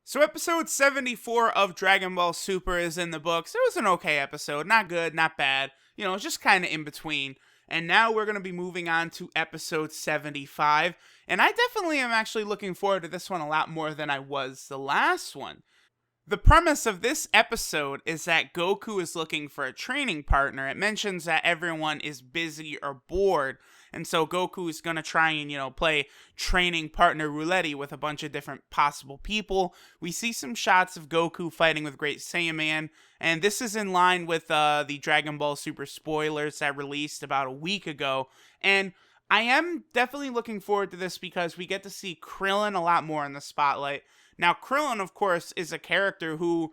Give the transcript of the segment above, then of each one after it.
So episode 74 of Dragon Ball Super is in the books. It was an okay episode. Not good, not bad. Just kind of in between. And now we're going to be moving on to episode 75. And I definitely am actually looking forward to this one a lot more than I was the last one. The premise of this episode is that Goku is looking for a training partner. It mentions that everyone is busy or bored, and so Goku is going to try and, play training partner roulette with a bunch of different possible people. We see some shots of Goku fighting with Great Saiyaman, and this is in line with the Dragon Ball Super spoilers that released about a week ago. And I am definitely looking forward to this because we get to see Krillin a lot more in the spotlight. Now, Krillin, of course, is a character who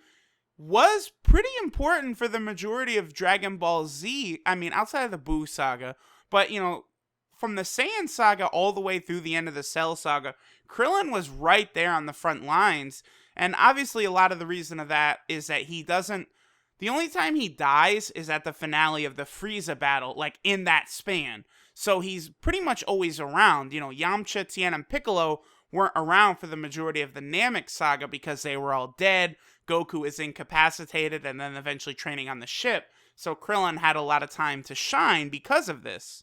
was pretty important for the majority of Dragon Ball Z. I mean, outside of the Buu saga. But, from the Saiyan saga all the way through the end of the Cell saga, Krillin was right there on the front lines. And obviously, a lot of the reason of that is that he doesn't. The only time he dies is at the finale of the Frieza battle, like in that span. So he's pretty much always around. Yamcha, Tien, and Piccolo weren't around for the majority of the Namek saga because they were all dead. Goku is incapacitated and then eventually training on the ship. So Krillin had a lot of time to shine because of this.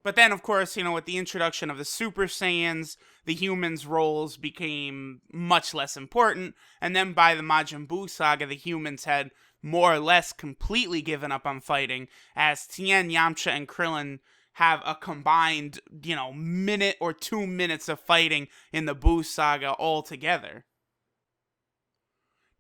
But then, of course, with the introduction of the Super Saiyans, the humans' roles became much less important. And then by the Majin Buu saga, the humans had more or less completely given up on fighting, as Tien, Yamcha, and Krillin have a combined, minute or 2 minutes of fighting in the Buu saga all together.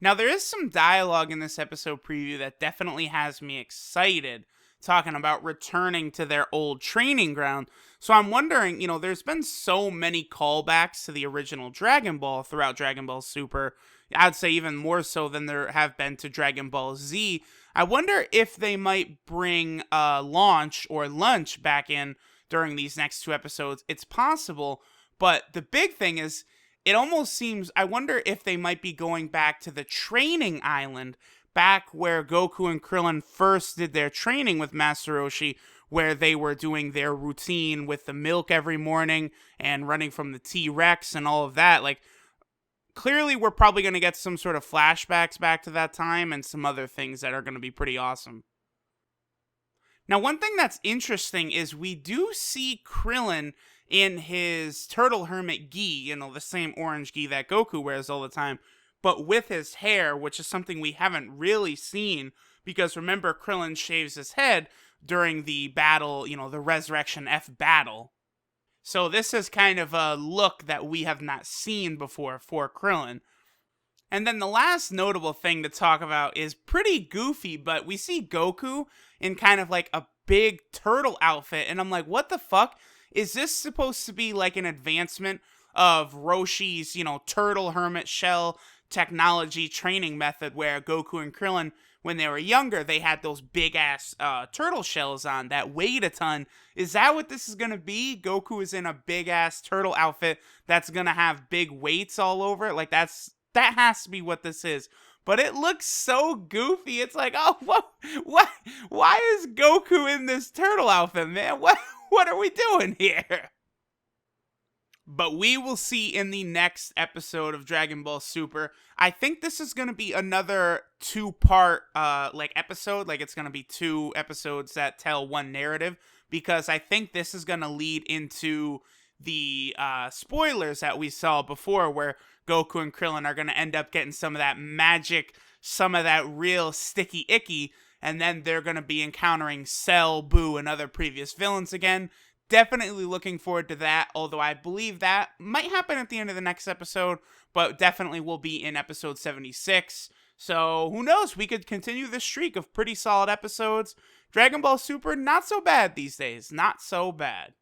Now, there is some dialogue in this episode preview that definitely has me excited, talking about returning to their old training ground. So I'm wondering, there's been so many callbacks to the original Dragon Ball throughout Dragon Ball Super. I'd say even more so than there have been to Dragon Ball Z. I wonder if they might bring Launch or Lunch back in during these next two episodes. It's possible, but the big thing is, it almost seems, I wonder if they might be going back to the training island, back where Goku and Krillin first did their training with Master Roshi, where they were doing their routine with the milk every morning and running from the T-Rex and all of that. Like, clearly we're probably going to get some sort of flashbacks back to that time and some other things that are going to be pretty awesome. Now, one thing that's interesting is we do see Krillin in his turtle hermit gi, the same orange gi that Goku wears all the time, but with his hair, which is something we haven't really seen, because remember, Krillin shaves his head during the battle, the Resurrection F battle. So this is kind of a look that we have not seen before for Krillin. And then the last notable thing to talk about is pretty goofy, but we see Goku in kind of like a big turtle outfit, and I'm like, what the fuck? Is this supposed to be like an advancement of Roshi's, turtle hermit shell technology training method, where Goku and Krillin, when they were younger, they had those big ass turtle shells on that weighed a ton? Is that what this is gonna be? Goku is in a big ass turtle outfit that's gonna have big weights all over it. Like that has to be what this is. But it looks so goofy. It's like, oh, what? Why is Goku in this turtle outfit, man? What are we doing here? But we will see in the next episode of Dragon Ball Super. I think this is going to be another 2-part episode. Like, it's going to be 2 episodes that tell one narrative, because I think this is going to lead into the spoilers that we saw before, where Goku and Krillin are going to end up getting some of that magic, some of that real sticky icky, and then they're going to be encountering Cell, Buu, and other previous villains again. Definitely looking forward to that, although I believe that might happen at the end of the next episode, but definitely will be in episode 76. So who knows? We could continue this streak of pretty solid episodes. Dragon Ball Super, not so bad these days. Not so bad.